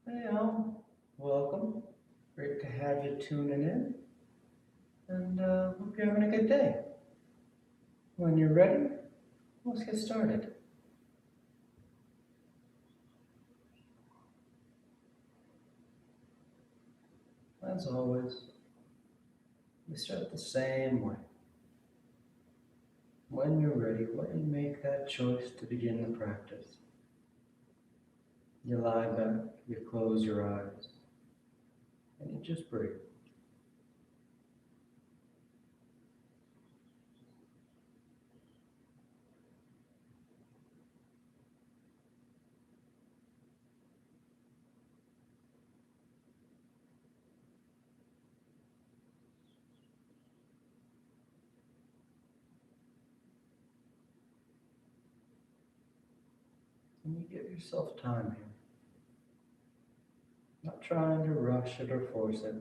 Hey, all. Welcome. Great to have you tuning in, and hope you're having a good day. When you're ready, let's get started. As always, we start the same way. When you're ready, when you make that choice to begin the practice, you lie back, you close your eyes, and you just breathe. And you give yourself time here, not trying to rush it or force it.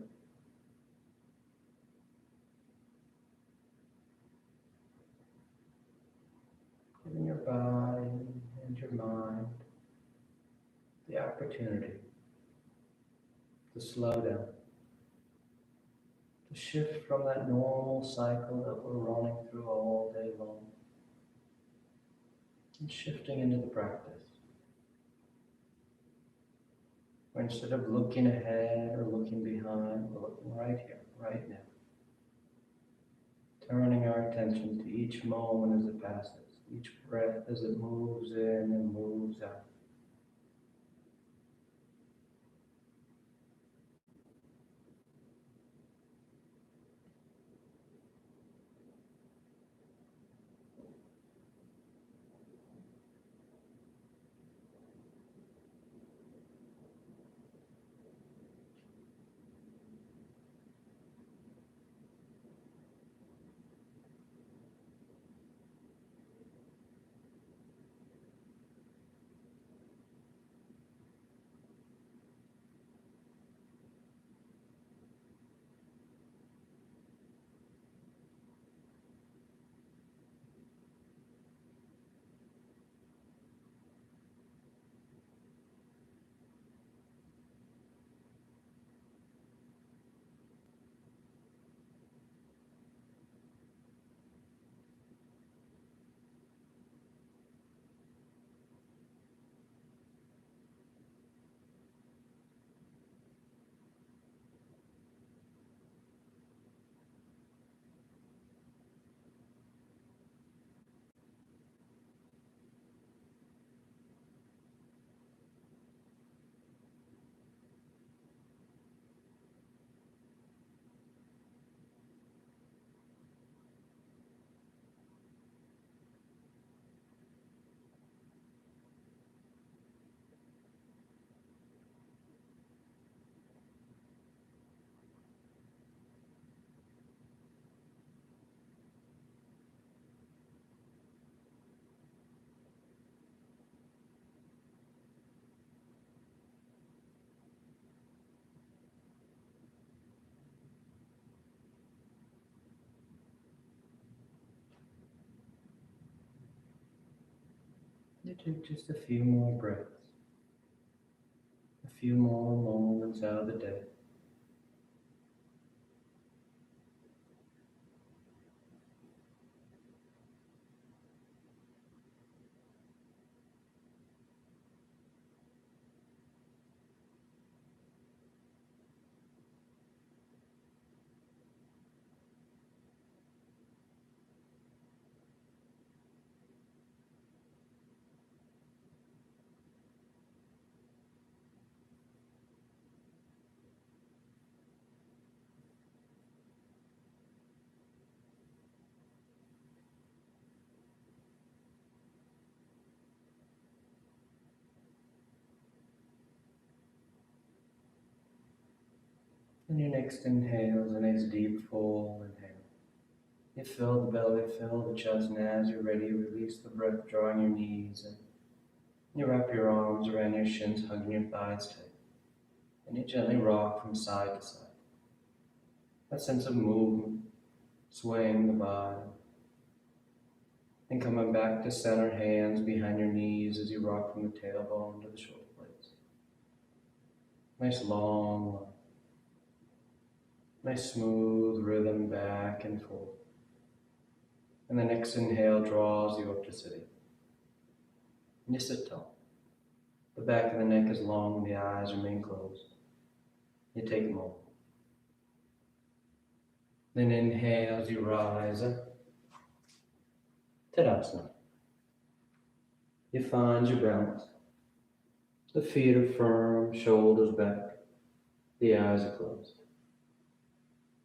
Giving your body and your mind the opportunity to slow down, to shift from that normal cycle that we're running through all day long and shifting into the practice. Where instead of looking ahead or looking behind, we're looking right here, right now, turning our attention to each moment as it passes, each breath as it moves in and moves out. You take just a few more breaths, a few more moments out of the day. And your next inhale is a nice deep full inhale. You fill the belly, fill the chest, and as you're ready, release the breath, drawing your knees in. You wrap your arms around your shins, hugging your thighs tight, and you gently rock from side to side. That sense of movement, swaying the body, and coming back to center, hands behind your knees as you rock from the tailbone to the shoulder blades. Nice long line. Nice smooth rhythm back and forth. And the next inhale draws you up to sitting. And you sit tall. The back of the neck is long, the eyes remain closed. You take a moment. Then inhale as you rise up. Tadasana. You find your balance. The feet are firm, shoulders back. The eyes are closed.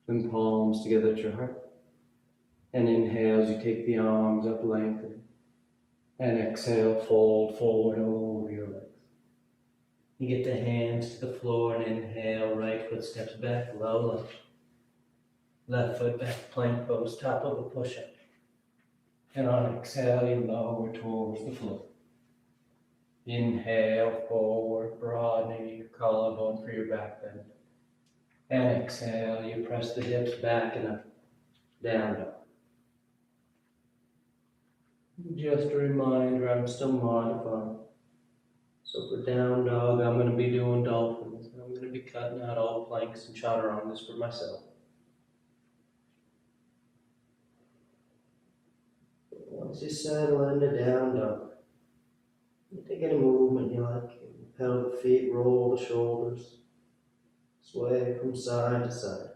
Then palms together at your heart. And inhale as you take the arms up, lengthening. And exhale, fold forward over your legs. You get the hands to the floor and inhale, right foot steps back, low lunge. Left foot back, plank pose, top of a push-up. And on exhale, you lower towards the floor. Inhale, forward, broadening your collarbone for your back bend. And exhale, you press the hips back and up, down, dog. Just a reminder, I'm still modifying. So for down dog, I'm going to be doing dolphins. I'm going to be cutting out all planks and chaturangas for myself. Once you settle into down dog, you take any movement you like. Pedal the feet, roll the shoulders, sway from side to side.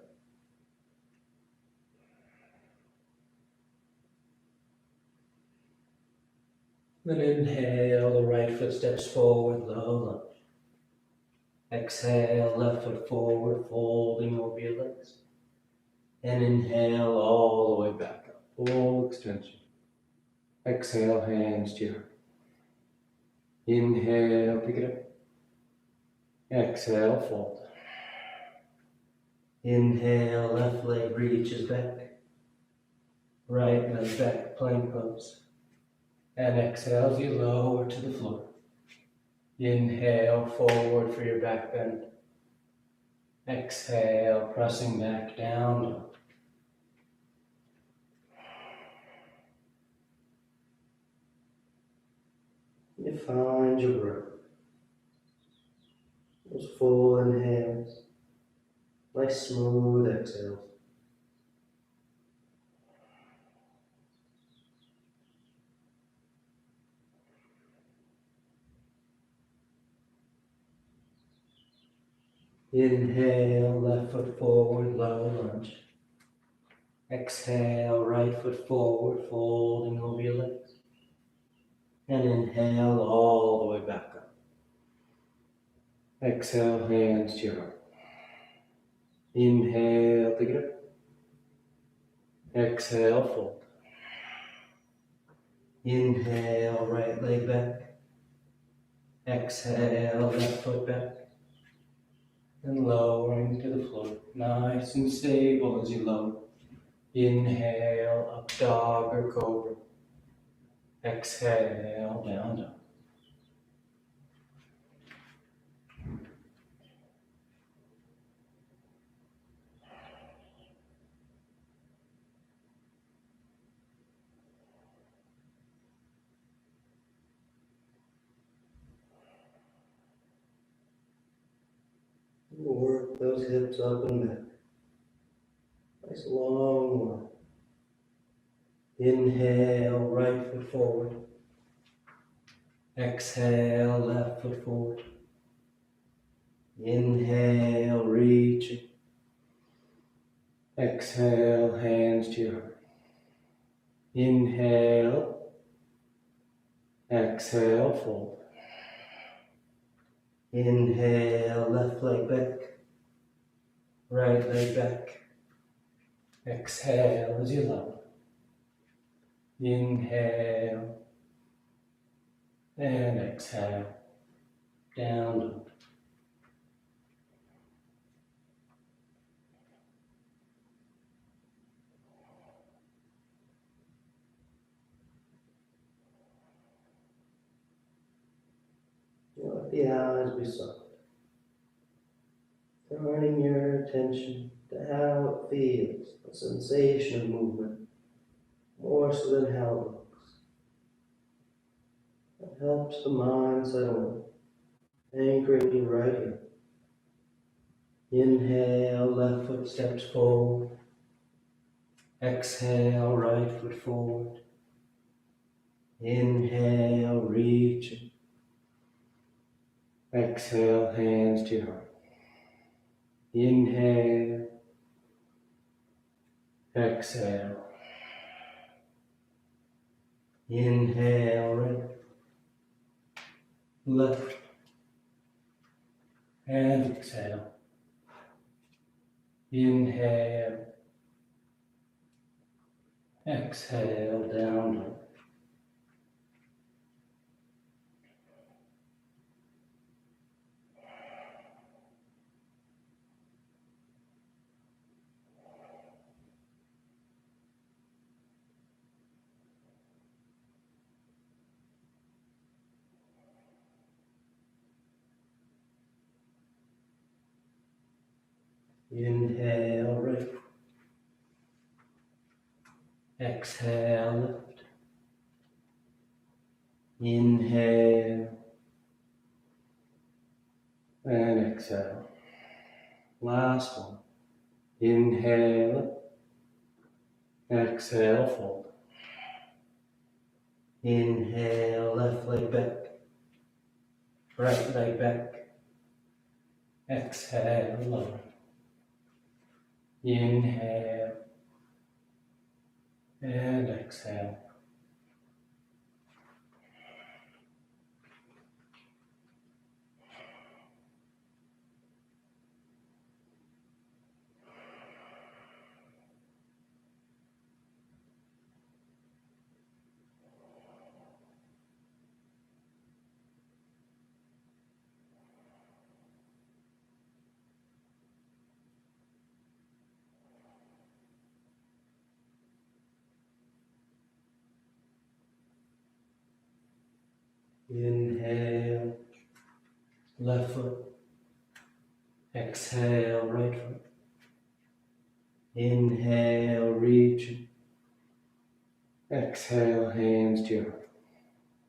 Then inhale, the right foot steps forward, low lunge. Exhale, left foot forward, folding over your legs. And inhale all the way back up, full extension. Exhale, hands to your heart. Inhale, pick it up. Exhale, fold. Inhale, left leg reaches back. Right leg back, plank pose. And exhale as you lower to the floor. Inhale, forward for your back bend. Exhale, pressing back down. You find your breath. Those full inhales. Nice smooth exhales. Inhale, left foot forward, low lunge. Exhale, right foot forward, folding over your legs. And inhale all the way back up. Exhale, hands to your heart. Inhale, pick it up. Exhale, fold. Inhale, right leg back. Exhale, left foot back. And lowering to the floor. Nice and stable as you lower. Inhale, up dog or cobra. Exhale, down dog. Work those hips up and back. Nice long one. Inhale, right foot forward. Exhale, left foot forward. Inhale, reaching. Exhale, hands to your heart. Inhale. Exhale, fold. Inhale, left leg back. Right leg back. Exhale as you lower. Inhale. And exhale. Down dog. Let the eyes be soft. Turning your attention to how it feels, the sensation of movement, more so than how it looks. It helps the mind settle in, anchoring you right here. Inhale, left foot steps forward. Exhale, right foot forward. Inhale, reaching. Exhale, hands to your heart. Inhale. Exhale. Inhale, right. Left. And exhale. Inhale. Exhale, down dog. Inhale, right. Exhale, left. Inhale. And exhale. Last one. Inhale. Exhale, fold. Inhale, left leg back. Right leg back. Exhale, lower. Inhale. And exhale. Inhale, left foot. Exhale, right foot. Inhale, reach. Exhale, hands to your heart.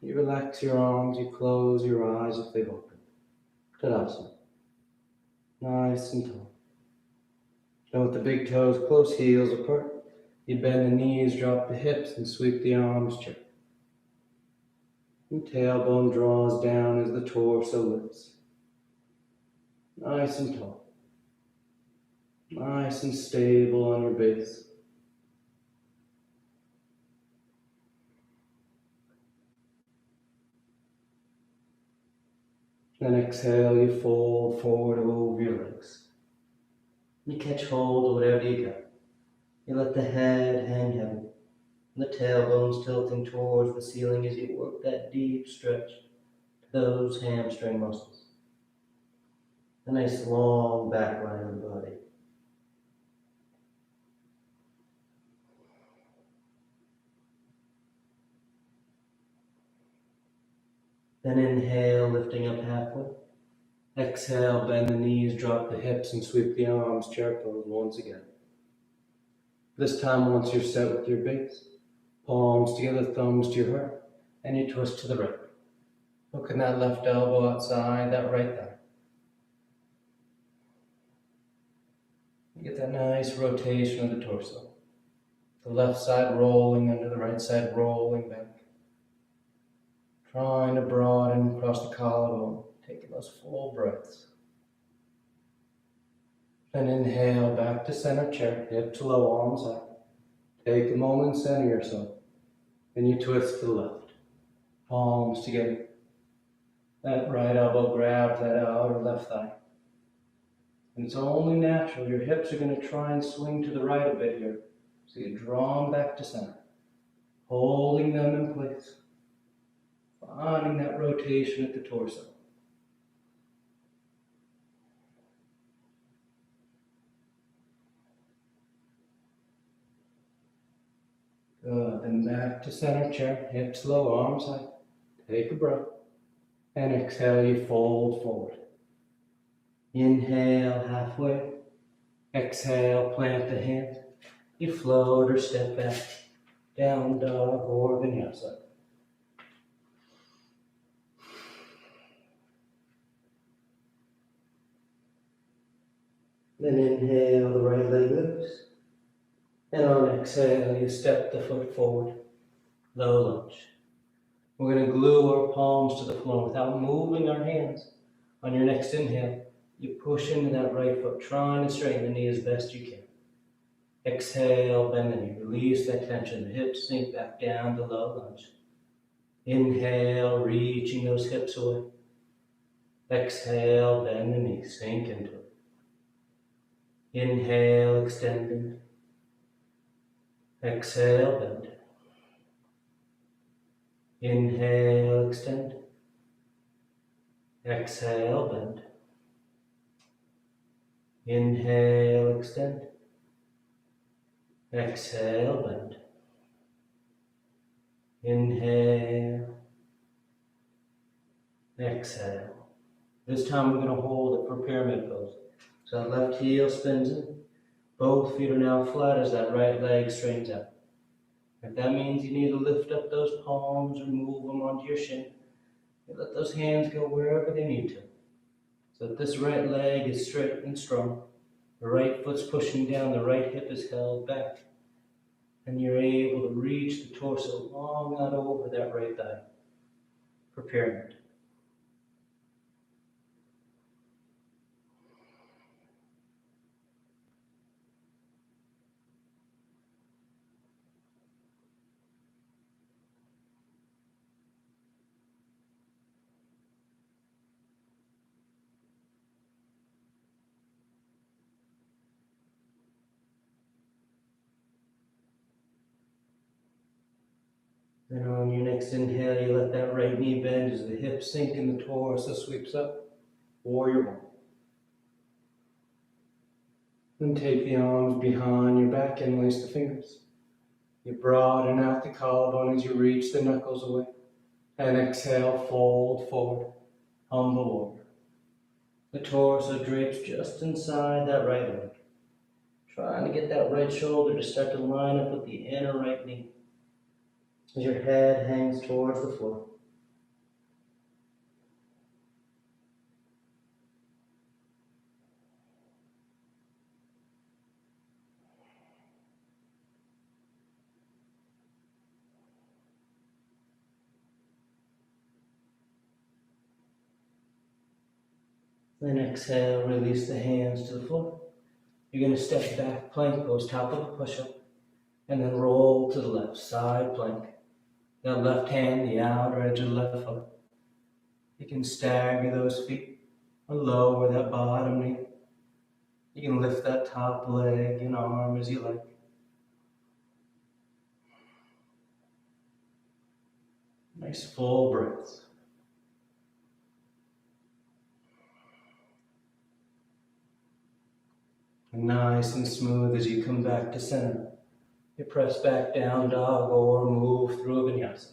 You relax your arms, you close your eyes if they've opened. Tadasana. Nice and tall. Now with the big toes close, heels apart. You bend the knees, drop the hips, and sweep the arms chair. And tailbone draws down as the torso lifts. Nice and tall. Nice and stable on your base. Then exhale, you fold forward over your legs. You catch hold of whatever you got. You let the head hang heavy. And the tailbone's tilting towards the ceiling as you work that deep stretch to those hamstring muscles. A nice long back line of the body. Then inhale, lifting up halfway. Exhale, bend the knees, drop the hips, and sweep the arms, chair pose once again. This time, once you're set with your base, palms together, thumbs to your heart, and you twist to the right. Hooking that left elbow outside, that right thigh. You get that nice rotation of the torso. The left side rolling under the right side, rolling back. Trying to broaden across the collarbone, taking those full breaths. Then inhale, back to center chair, hips low, arms high. Take a moment, center yourself. Then you twist to the left. Palms together. That right elbow grabs that outer left thigh. And it's only natural. Your hips are going to try and swing to the right a bit here. So you draw them back to center. Holding them in place. Finding that rotation at the torso. Good. Then back to center chair. Hips low, arms high. Take a breath. And exhale, you fold forward. Inhale, halfway. Exhale, plant the hand. You float or step back. Down dog or vinyasa. Then inhale, the right leg lifts. And on exhale, you step the foot forward, low lunge. We're going to glue our palms to the floor without moving our hands. On your next inhale, you push into that right foot, trying to straighten the knee as best you can. Exhale, bend the knee, release that tension. The hips sink back down to low lunge. Inhale, reaching those hips away. Exhale, bend the knee, sink into it. Inhale, extending. Exhale, bend. Inhale, extend. Exhale, bend. Inhale, extend. Exhale, bend. Inhale. Exhale. This time we're going to hold it for pyramid pose. So that left heel spins in. Both feet are now flat as that right leg straightens out. If that means you need to lift up those palms or move them onto your shin, you let those hands go wherever they need to. So that this right leg is straight and strong. The right foot's pushing down, the right hip is held back. And you're able to reach the torso long out over that right thigh for pyramid. Then on your next inhale, you let that right knee bend as the hips sink and the torso sweeps up. Warrior one. Then take the arms behind your back and lace the fingers. You broaden out the collarbone as you reach the knuckles away. And exhale, fold forward, humble warrior. The torso drapes just inside that right leg. Trying to get that right shoulder to start to line up with the inner right knee as your head hangs towards the floor. Then exhale, release the hands to the floor. You're going to step back, plank pose, top of the push-up, and then roll to the left, side plank. That left hand, the outer edge of the left foot. You can stagger those feet or lower that bottom knee. You can lift that top leg and arm as you like. Nice full breaths. And nice and smooth as you come back to center. You press back down dog or move through a vinyasa.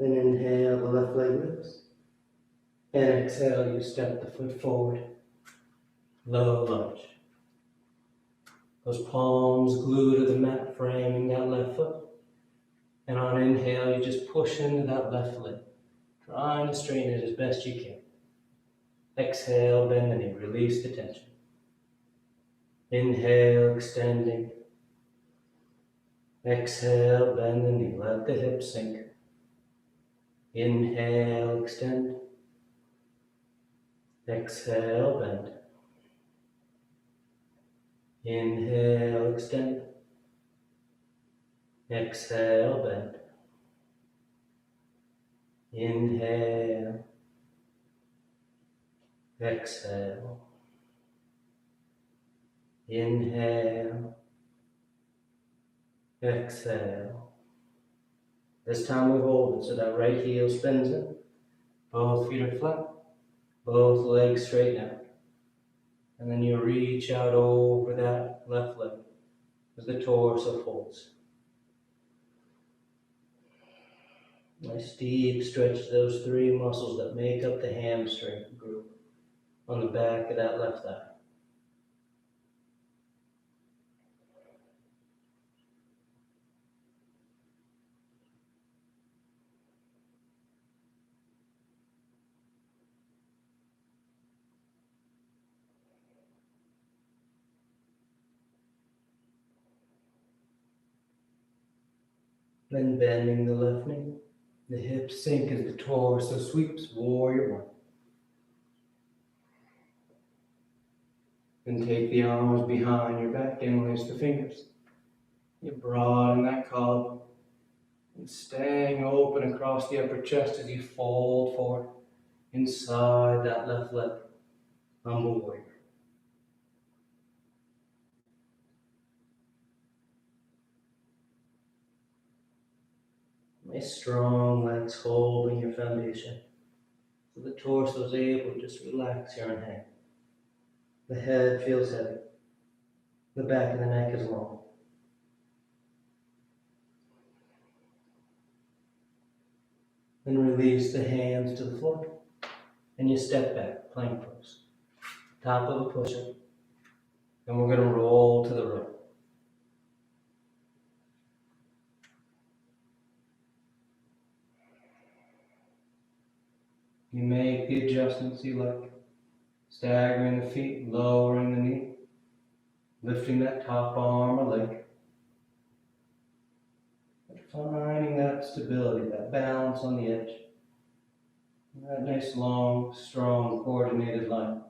Then inhale, the left leg lifts. And exhale, you step the foot forward. Low lunge. Those palms glue to the mat, framing that left foot. And on inhale, you just push into that left leg, trying to straighten it as best you can. Exhale, bend the knee, release the tension. Inhale, extending. Exhale, bend the knee, let the hips sink. Inhale, extend. Exhale, bend. Inhale, extend. Exhale, bend. Inhale. Exhale. Inhale. Exhale. This time we hold it so that right heel spins in. Both feet are flat. Both legs straighten out. And then you reach out over that left leg as the torso folds. Nice deep stretch to those three muscles that make up the hamstring group on the back of that left thigh. Then bending the left knee. The hips sink as the torso sweeps, warrior one. Then take the arms behind your back, interlace the fingers. You broaden that collarbone. And staying open across the upper chest as you fold forward inside that left leg. Humble warrior. Nice strong legs holding your foundation. So the torso is able to just relax here and hang. The head feels heavy. The back of the neck is long. Then release the hands to the floor. And you step back, plank pose. Top of a push-up. And we're going to roll to the right. You make the adjustments you like. Staggering the feet, lowering the knee. Lifting that top arm or leg. And finding that stability, that balance on the edge. That nice, long, strong, coordinated line.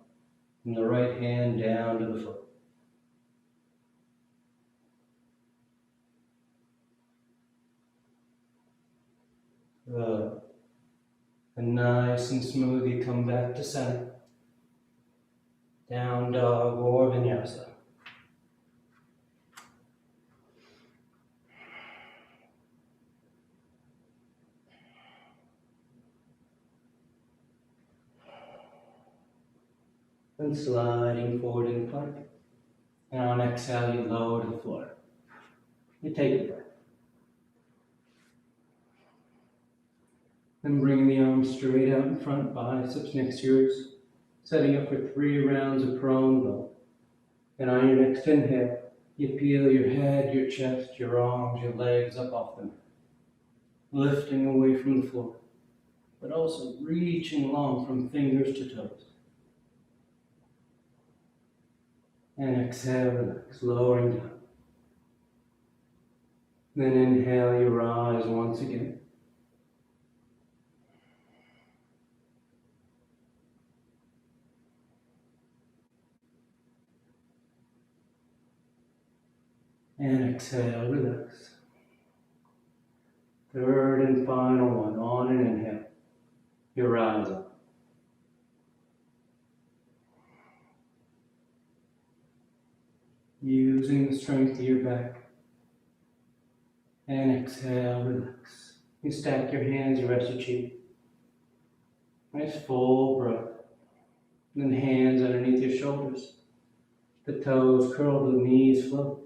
From the right hand down to the foot. Good. And nice and smooth, you come back to center. Down dog or vinyasa. And sliding forward in plank. And on exhale, you lower to the floor. You take a breath. Then bring the arms straight out in front, biceps next to yours. Setting up for 3 rounds of prone bow. And on your next inhale, you peel your head, your chest, your arms, your legs up off the mat. Lifting away from the floor, but also reaching long from fingers to toes. And exhale, relax, lowering down. Then inhale, you rise once again. And exhale, relax. Third and final one, on an inhale, you rise up. Using the strength of your back. And exhale, relax. You stack your hands, you rest your cheek. Nice full breath. Then hands underneath your shoulders. The toes curl, the knees float.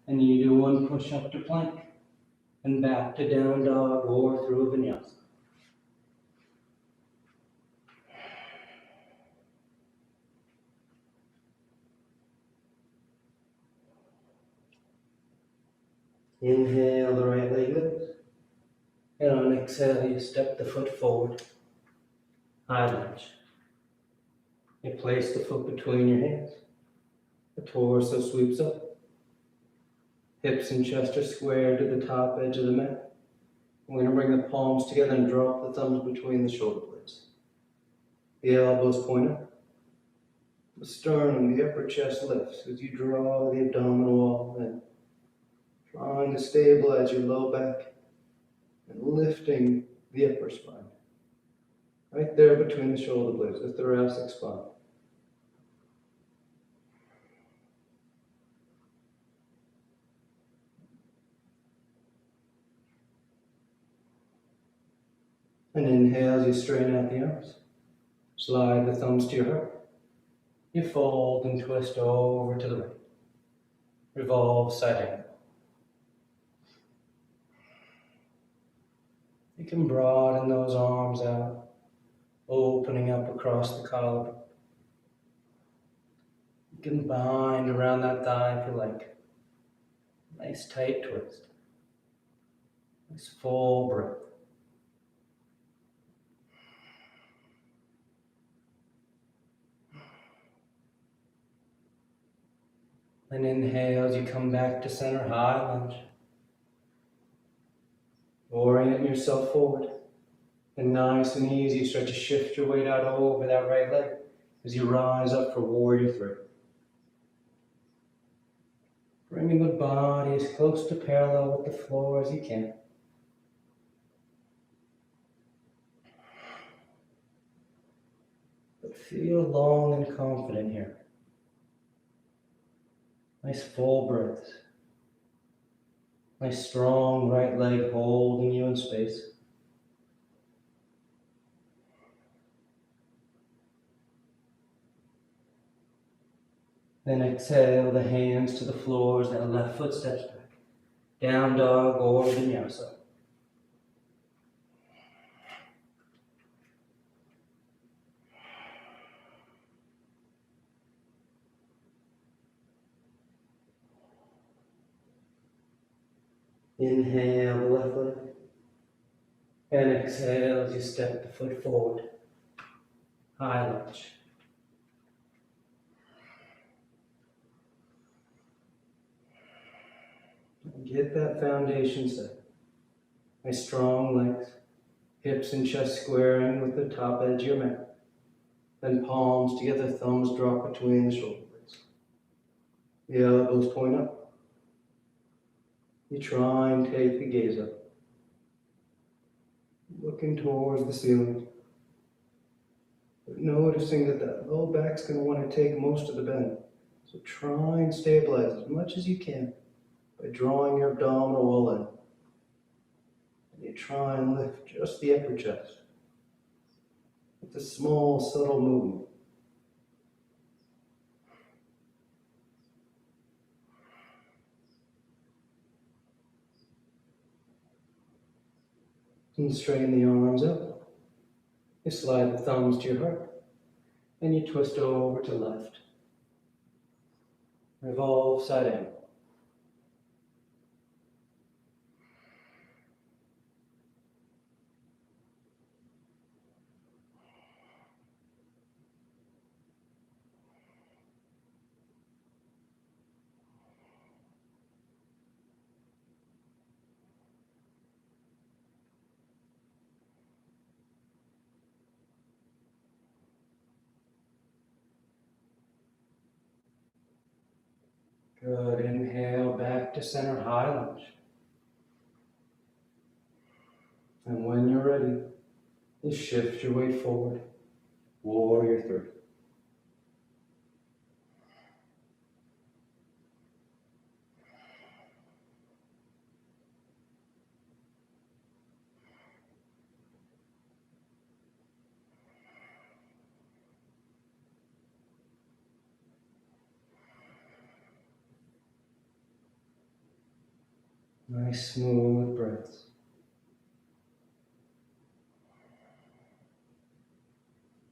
And you do one push up to plank. And back to down dog or through a vinyasa. Inhale, the right leg lifts. And on exhale, you step the foot forward. High lunge. You place the foot between your hands. The torso sweeps up. Hips and chest are squared to the top edge of the mat. We're going to bring the palms together and drop the thumbs between the shoulder blades. The elbows point up. The sternum, the upper chest lifts as you draw the abdominal wall in. Trying to stabilize your low back and lifting the upper spine. Right there between the shoulder blades, the thoracic spine. And inhale as you straighten out the arms. Slide the thumbs to your heart. You fold and twist over to the right. Revolve side angle. You can broaden those arms out, opening up across the collarbone. You can bind around that thigh if you like. Nice tight twist. Nice full breath. And inhale as you come back to center, high lunge. Orient yourself forward. And nice and easy, start to shift your weight out over that right leg as you rise up for Warrior Three. Bringing the body as close to parallel with the floor as you can. But feel long and confident here. Nice full breaths. Nice strong right leg holding you in space. Then exhale the hands to the floor as that left foot steps back. Down dog or vinyasa. Inhale the left leg. And exhale as you step the foot forward. High lunge. Get that foundation set. Nice strong legs. Hips and chest squaring with the top edge of your mat. Then palms together, thumbs drop between the shoulder blades. The elbows point up. You try and take the gaze up. Looking towards the ceiling. But noticing that that low back's going to want to take most of the bend. So try and stabilize as much as you can by drawing your abdominal wall in. And you try and lift just the upper chest. It's a small, subtle movement. And straighten the arms up. You slide the thumbs to your heart. And you twist over to left. Revolve side angle. Good. Inhale back to center, high lunge. And when you're ready, just shift your weight forward. Warrior Three. Nice smooth breaths.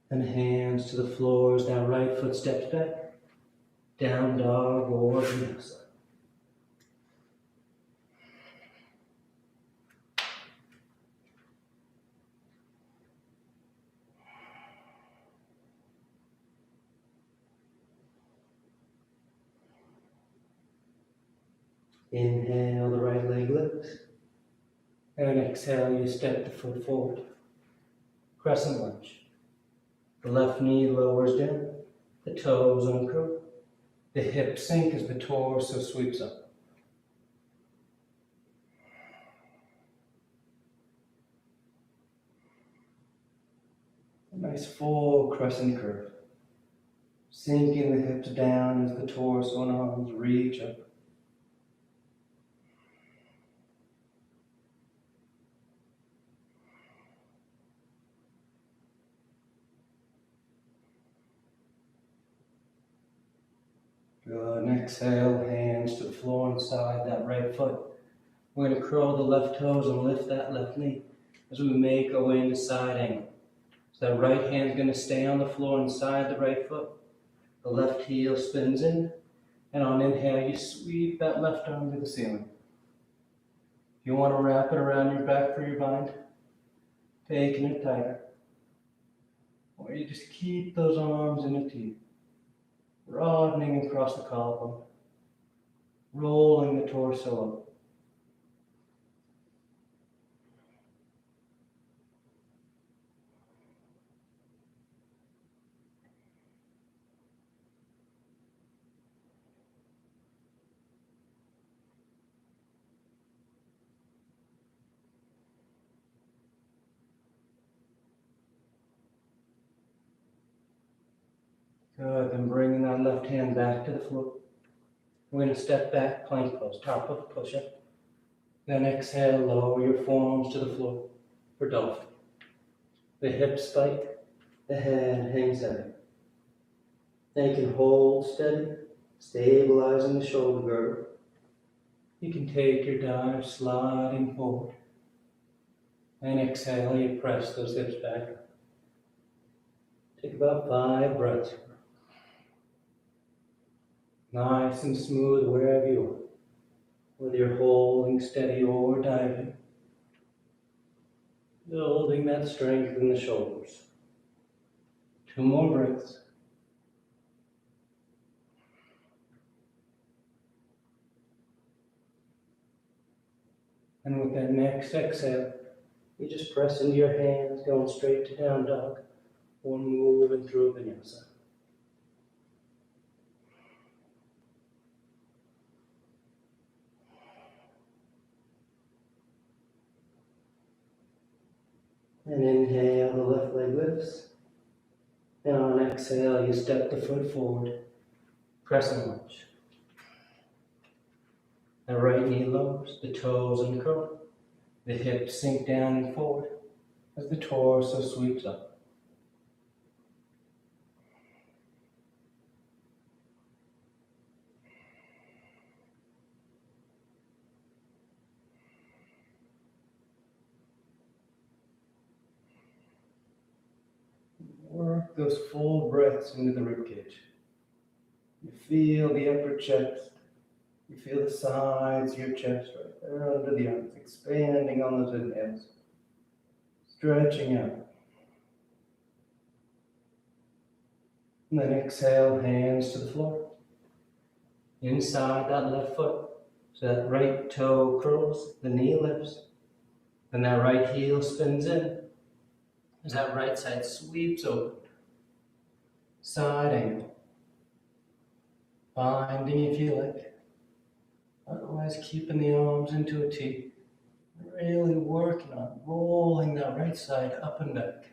And hands to the floor as that right foot steps back. Down dog or vinyasa. Inhale, the right leg lifts. And exhale, you step the foot forward. Crescent lunge. The left knee lowers down. The toes uncurl. The hips sink as the torso sweeps up. A nice full crescent curve. Sinking the hips down as the torso and arms reach up. Good, and exhale, hands to the floor inside that right foot. We're going to curl the left toes and lift that left knee as we make our way into side angle. So that right hand's going to stay on the floor inside the right foot. The left heel spins in, and on inhale, you sweep that left arm to the ceiling. If you want to wrap it around your back for your bind, taking it tighter. Or you just keep those arms in a T. Broadening across the collarbone, rolling the torso up. Good, then bringing that left hand back to the floor. We're going to step back, plank pose, top of push-up. Then exhale, lower your forearms to the floor for dolphin. The hips spike, the head hangs down. Then you can hold steady, stabilizing the shoulder girdle. You can take your dive sliding forward. And exhale, you press those hips back up. Take about 5 breaths. Nice and smooth wherever you are. Whether you're holding steady or diving. Building that strength in the shoulders. 2 more breaths. And with that next exhale, you just press into your hands, going straight to down dog, or moving through vinyasa. And inhale, the left leg lifts. And on exhale, you step the foot forward, crescent lunge. The right knee lowers, the toes uncurl. The hips sink down and forward as the torso sweeps up. Work those full breaths into the ribcage. You feel the upper chest. You feel the sides of your chest right there under the arms, expanding on those inhales. Stretching out. And then exhale, hands to the floor. Inside that left foot. So that right toe curls, the knee lifts. And that right heel spins in. As that right side sweeps open. Side angle. Binding if you like. Otherwise, keeping the arms into a T. Really working on rolling that right side up and back.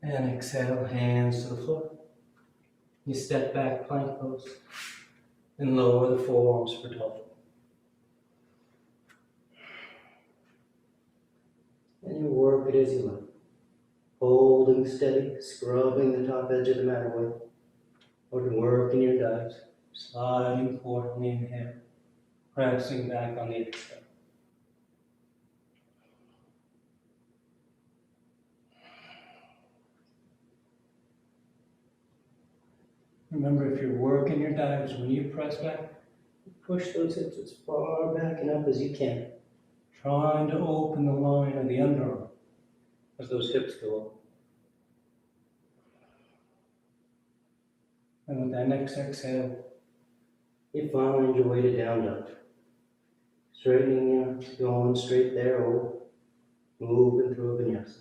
And exhale, hands to the floor. You step back, plank pose, and lower the forearms for dolphin. And you work it as you like. Holding steady, scrubbing the top edge of the mat away. Or working your dives, sliding forward on the inhale, pressing back on the exhale. Remember, if you're working your dives, when you press back, push those hips as far back and up as you can. Trying to open the line of the underarm as those hips go up. And with that next exhale, you find your way to down dog. Straightening out, going straight there, or moving through a vinyasa.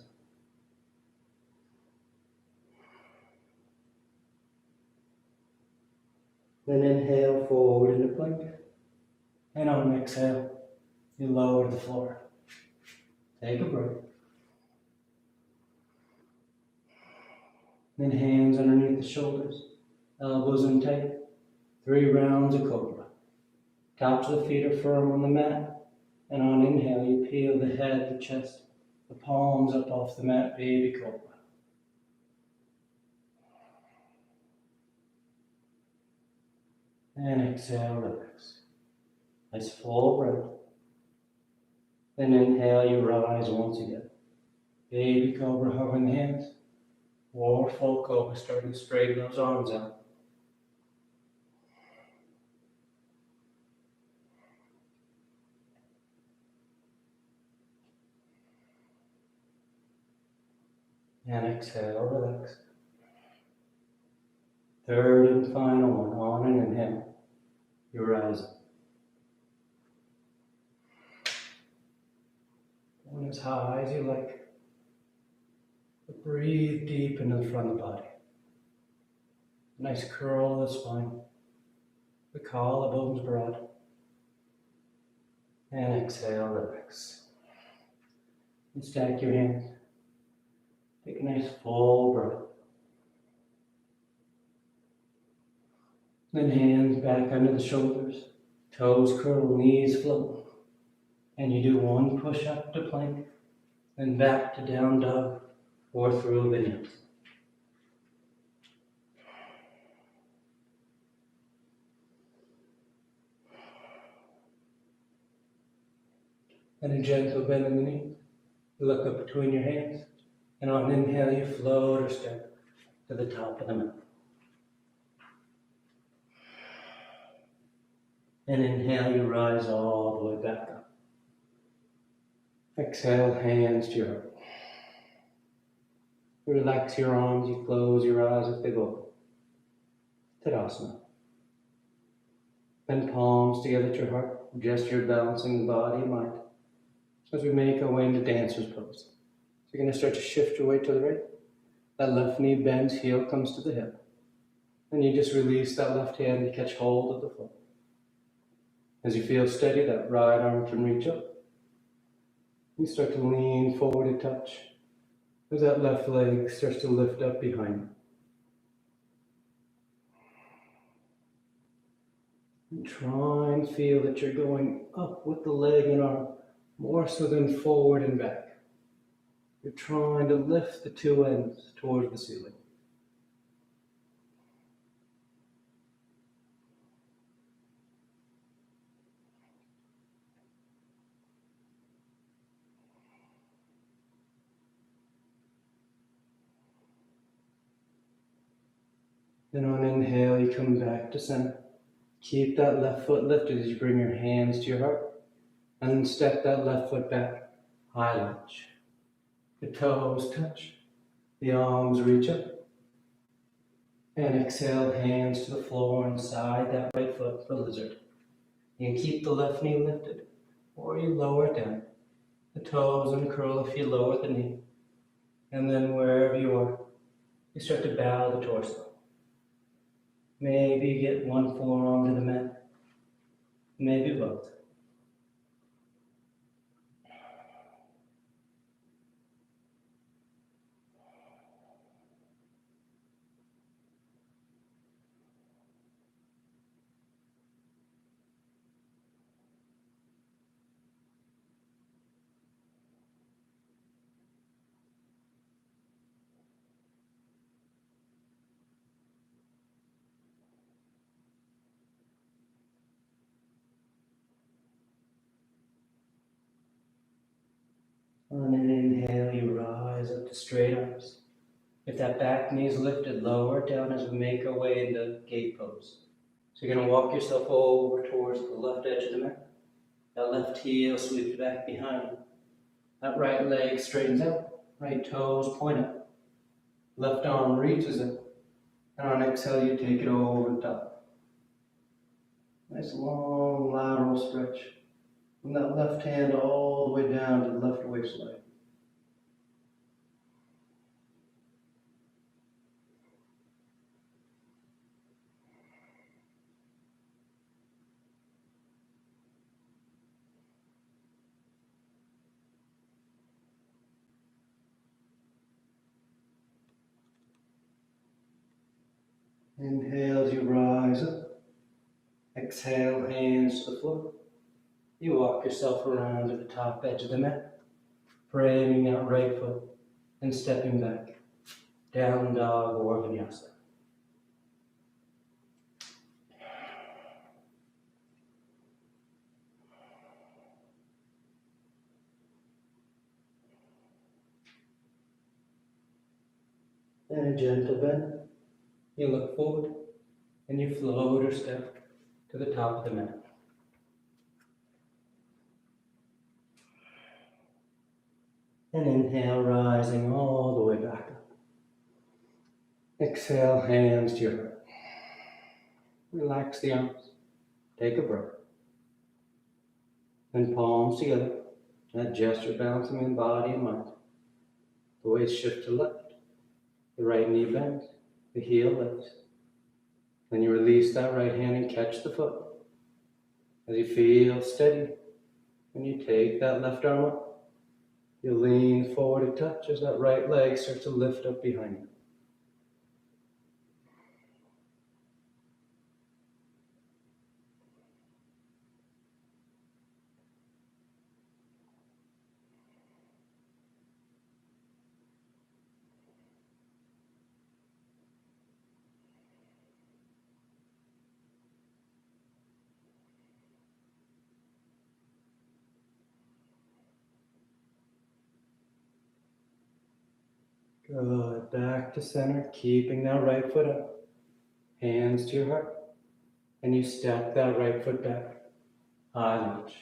Then inhale forward into plank. And on exhale, you lower the floor. Take a breath. Then hands underneath the shoulders, elbows in tight. 3 rounds of cobra. Tops of the feet are firm on the mat. And on inhale, you peel the head, the chest, the palms up off the mat, baby cobra. And exhale, relax. Nice full breath. Then inhale, you rise once again. Baby cobra, hovering the hands. Or full cobra, starting to straighten those arms out. And exhale, relax. Third and final one, on an inhale. You rise up. Going as high as you like. But breathe deep into the front of the body. Nice curl of the spine. The collarbones broad. And exhale, relax. And stack your hands. Take a nice full breath. Then hands back under the shoulders. Toes curl, knees float. And you do one push up to plank. Then back to down dog or through a vinyasa. And a gentle bend in the knees. You look up between your hands. And on an inhale, you float or step to the top of the mat. And inhale, you rise all the way back up. Exhale, hands to your heart. You relax your arms, you close your eyes if they go. Tadasana. Bend palms together at your heart, gesture balancing the body and mind as we make our way into dancer's pose. So you're going to start to shift your weight to the right. That left knee bends, heel comes to the hip. Then you just release that left hand to catch hold of the foot. As you feel steady, that right arm can reach up. You start to lean forward a touch as that left leg starts to lift up behind you. And try and feel that you're going up with the leg and arm more so than forward and back. You're trying to lift the two ends towards the ceiling. Then on inhale, you come back to center. Keep that left foot lifted as you bring your hands to your heart. And then step that left foot back. High lunge. The toes touch. The arms reach up. And exhale, hands to the floor and side that right foot for lizard. You can keep the left knee lifted, or you lower it down. The toes uncurl if you lower the knee. And then wherever you are, you start to bow the torso. Maybe get one forearm to the mat, maybe both. On an inhale, you rise up to straight arms. If that back knee is lifted, lower it down as we make our way into gate pose. So you're going to walk yourself over towards the left edge of the mat. That left heel sweeps back behind you. That right leg straightens out. Right toes point up. Left arm reaches up. And on exhale, you take it over the top. Nice long lateral stretch. From that left hand all the way down to the left waistline. Inhale as you rise up. Exhale, hands to the floor. You walk yourself around to the top edge of the mat, framing that right foot and stepping back. Down dog or vinyasa. And a gentle bend. You look forward and you float or step to the top of the mat. And inhale, rising all the way back up. Exhale, hands to your heart. Relax the arms. Take a breath. Then palms together. That gesture balancing in body and mind. The weight shift to left. The right knee bends, the heel lifts. Then you release that right hand and catch the foot. As you feel steady, when you take that left arm up, you lean forward a touch as that right leg starts to lift up behind you. Good, back to center, keeping that right foot up, hands to your heart, and you step that right foot back, high lunge.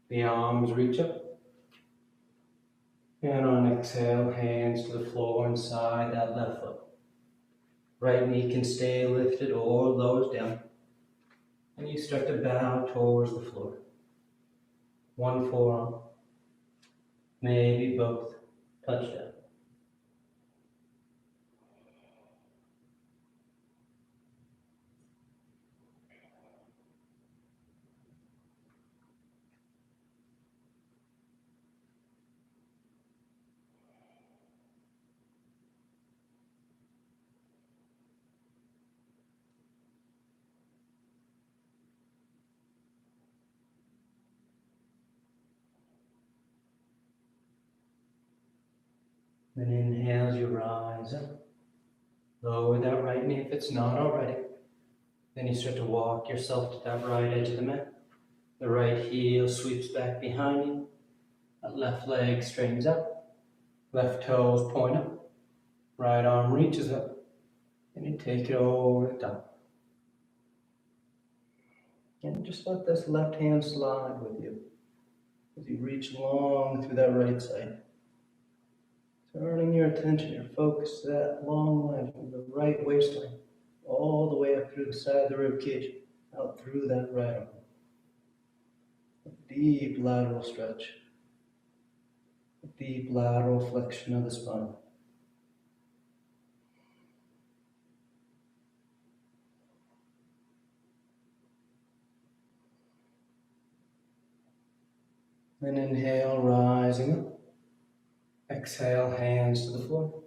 The arms reach up, and on exhale, hands to the floor inside that left foot. Right knee can stay lifted or lowers down, and you start to bow towards the floor. One forearm, maybe both, touch down. Then inhale as you rise up. Lower that right knee if it's not already. Then you start to walk yourself to that right edge of the mat. The right heel sweeps back behind you. That left leg straightens up. Left toes point up. Right arm reaches up. And you take it over the top. And just let this left hand slide with you as you reach long through that right side. Turning your attention, your focus to that long line from the right waistline, all the way up through the side of the rib cage, out through that right arm. A deep lateral stretch, a deep lateral flexion of the spine. Then inhale, rising up. Exhale, hands to the floor.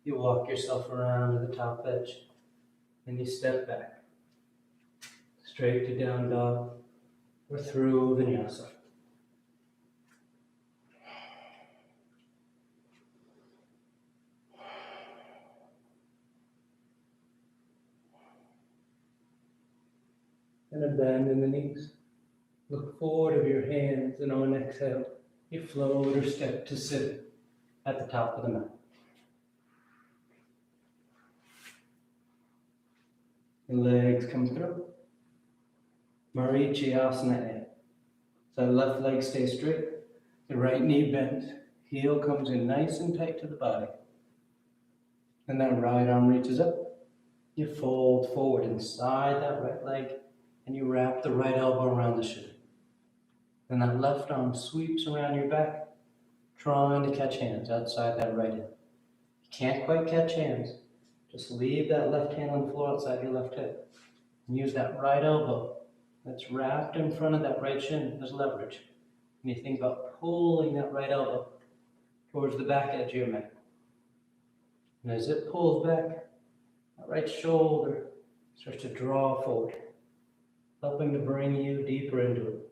You walk yourself around to the top edge. And you step back. Straight to down dog or through vinyasa. And a bend in the knees. Look forward of your hands, and on exhale, you float or step to sit at the top of the mat. The legs come through. Marichyasana. So the left leg stays straight. The right knee bends. Heel comes in nice and tight to the body. And that right arm reaches up. You fold forward inside that right leg, and you wrap the right elbow around the shin. Then that left arm sweeps around your back, trying to catch hands outside that right hip. You can't quite catch hands. Just leave that left hand on the floor outside your left hip. And use that right elbow that's wrapped in front of that right shin as leverage. And you think about pulling that right elbow towards the back edge of your mat. And as it pulls back, that right shoulder starts to draw forward, helping to bring you deeper into it.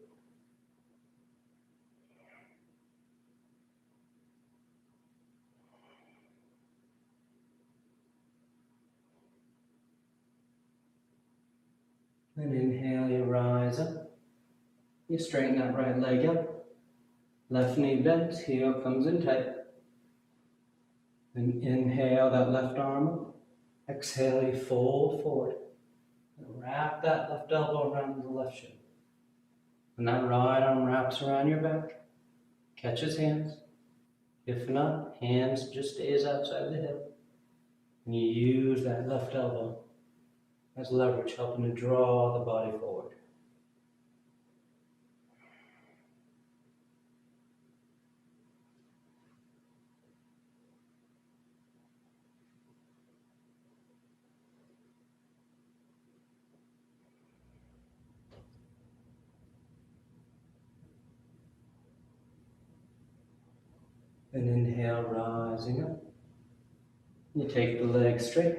Then inhale, you rise up. You straighten that right leg up. Left knee bent, heel comes in tight. Then inhale that left arm up. Exhale, you fold forward. And wrap that left elbow around the left shin. And that right arm wraps around your back. Catches hands. If not, hands just stays outside the hip. And you use that left elbow as leverage, helping to draw the body forward. And inhale, rising up. You take the legs straight.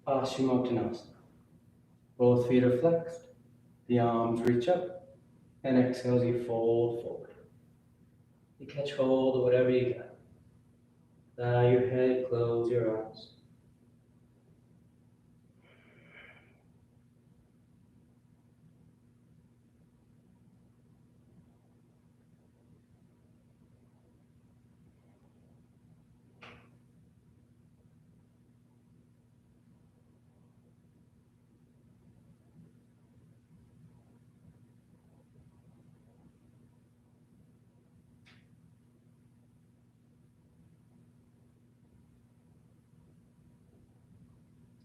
Paschimottanasana. Both feet are flexed. The arms reach up. And exhale as you fold forward. You catch hold of whatever you got. Bow your head, close your eyes.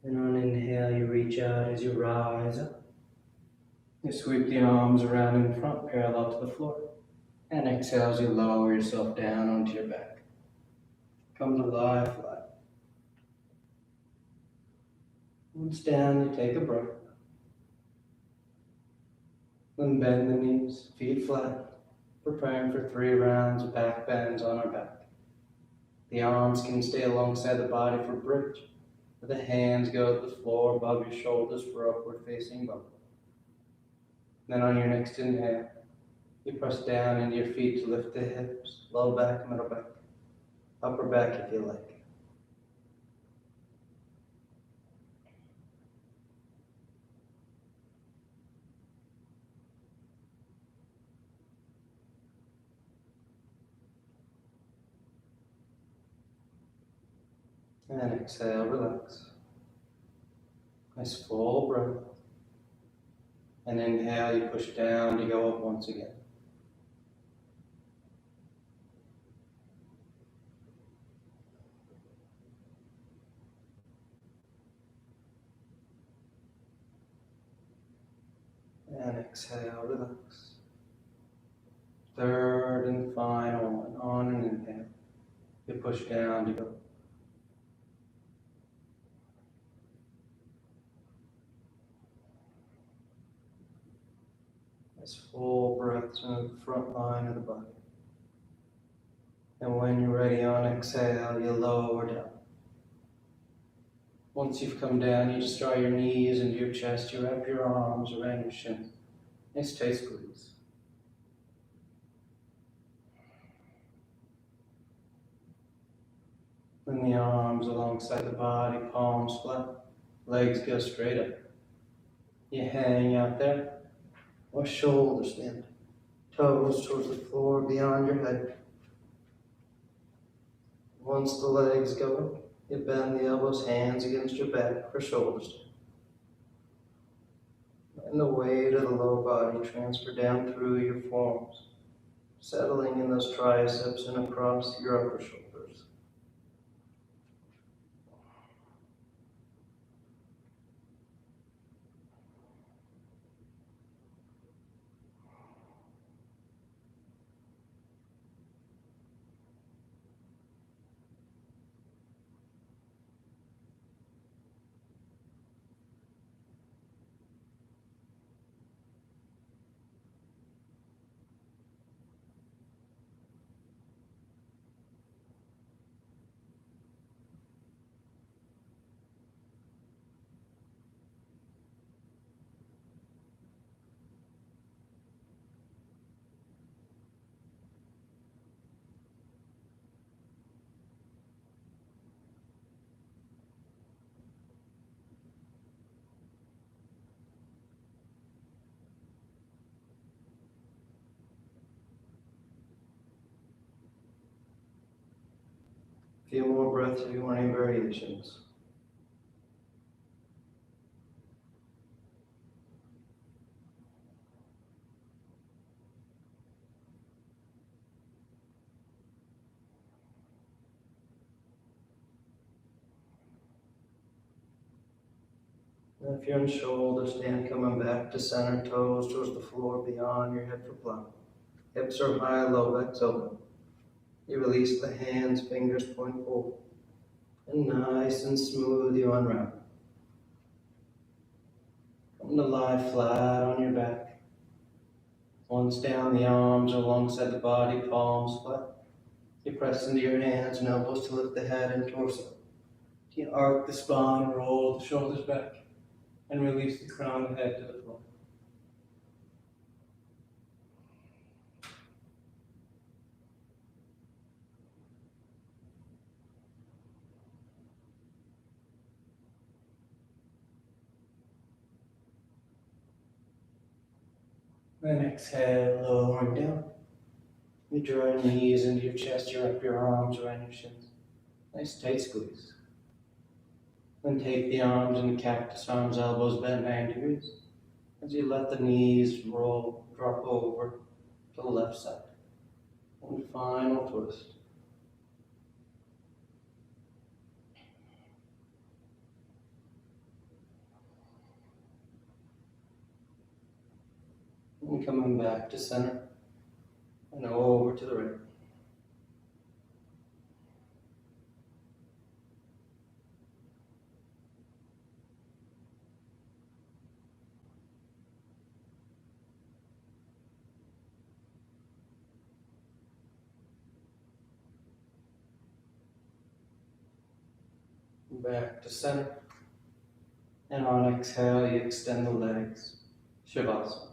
And on inhale, you reach out as you rise up. You sweep the arms around in front, parallel to the floor. And exhale as you lower yourself down onto your back. Come to lie flat. Once down, you take a breath. Then bend the knees, feet flat, preparing for 3 rounds of back bends on our back. The arms can stay alongside the body for bridge, but the hands go to the floor above your shoulders for upward facing bow. Then on your next inhale, you press down into your feet to lift the hips, low back, middle back, upper back if you like. And exhale, relax. Nice full breath. And inhale, you push down to go up once again. And exhale, relax. Third and final one. On an inhale, you push down to go. Nice full breaths in the front line of the body. And when you're ready on exhale, you lower down. Once you've come down, you just draw your knees into your chest. You wrap your arms around your shins. Nice tight squeeze. Bring the arms alongside the body, palms flat. Legs go straight up. You hang out there, or shoulders bend. Toes towards the floor beyond your head. Once the legs go up, you bend the elbows, hands against your back for shoulders. And the weight of the lower body transfer down through your forearms, settling in those triceps and across your upper shoulders. A few more breaths if you want any variations. And if you're in shoulder stand, coming back to center, toes towards the floor beyond your head for plow. Hips are high, low back's open. You release the hands, fingers point forward. And nice and smooth, you unwrap. Come to lie flat on your back. Once down, the arms are alongside the body, palms flat. You press into your hands and elbows to lift the head and torso. You arc the spine, roll the shoulders back, and release the crown of the head to the floor. Then exhale, lowering down. You draw your knees into your chest, you wrap your arms around your shins. Nice tight squeeze. Then take the arms into cactus arms, elbows bent 90 degrees. As you let the knees roll, drop over to the left side. One final twist. And coming back to center and over to the right. Back to center. And on exhale, you extend the legs. Shavasana.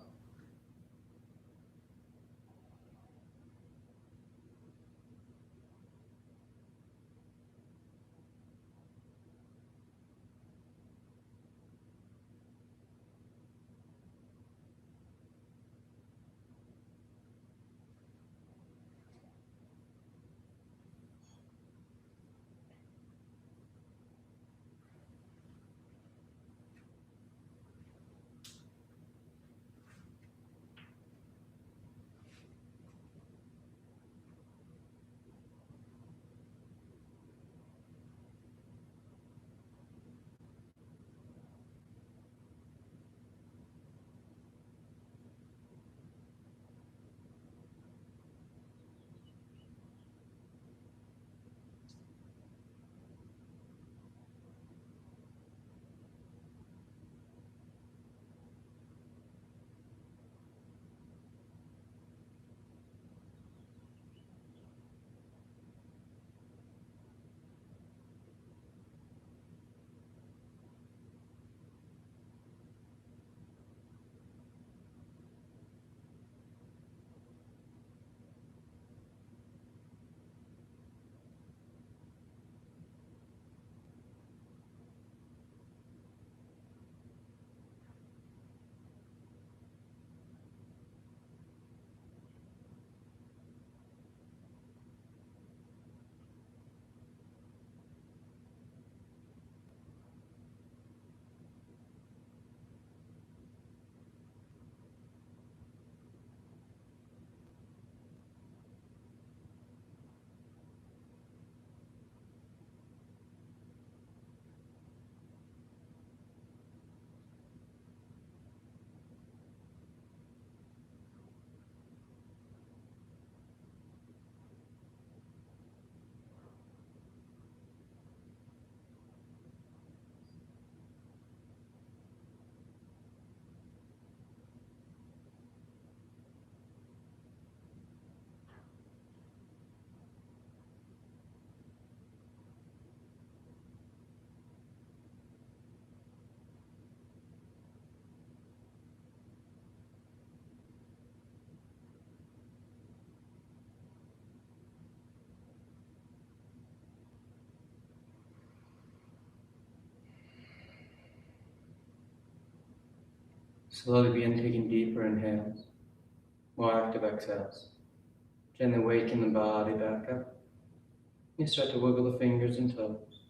Slowly begin taking deeper inhales, more active exhales. Gently waking the body back up. You start to wiggle the fingers and toes.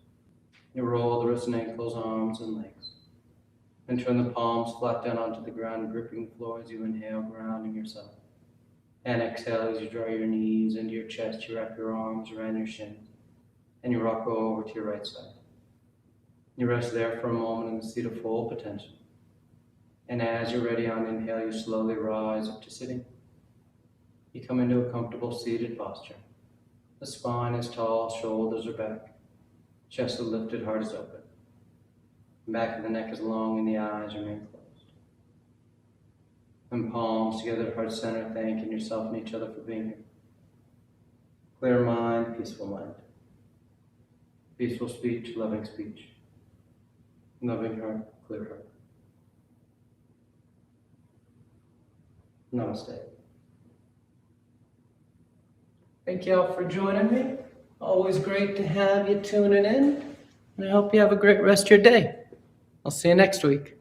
You roll the wrists and ankles, arms and legs. And turn the palms flat down onto the ground, gripping the floor as you inhale, grounding yourself. And exhale as you draw your knees into your chest, you wrap your arms around your shins, and you rock over to your right side. You rest there for a moment in the seat of full potential. And as you're ready on inhale, you slowly rise up to sitting. You come into a comfortable seated posture. The spine is tall, shoulders are back. Chest is lifted, heart is open. The back of the neck is long and the eyes remain closed. And palms together at heart center, thanking yourself and each other for being here. Clear mind, peaceful mind. Peaceful speech, loving speech. Loving heart, clear heart. Namaste. Thank you all for joining me. Always great to have you tuning in. And I hope you have a great rest of your day. I'll see you next week.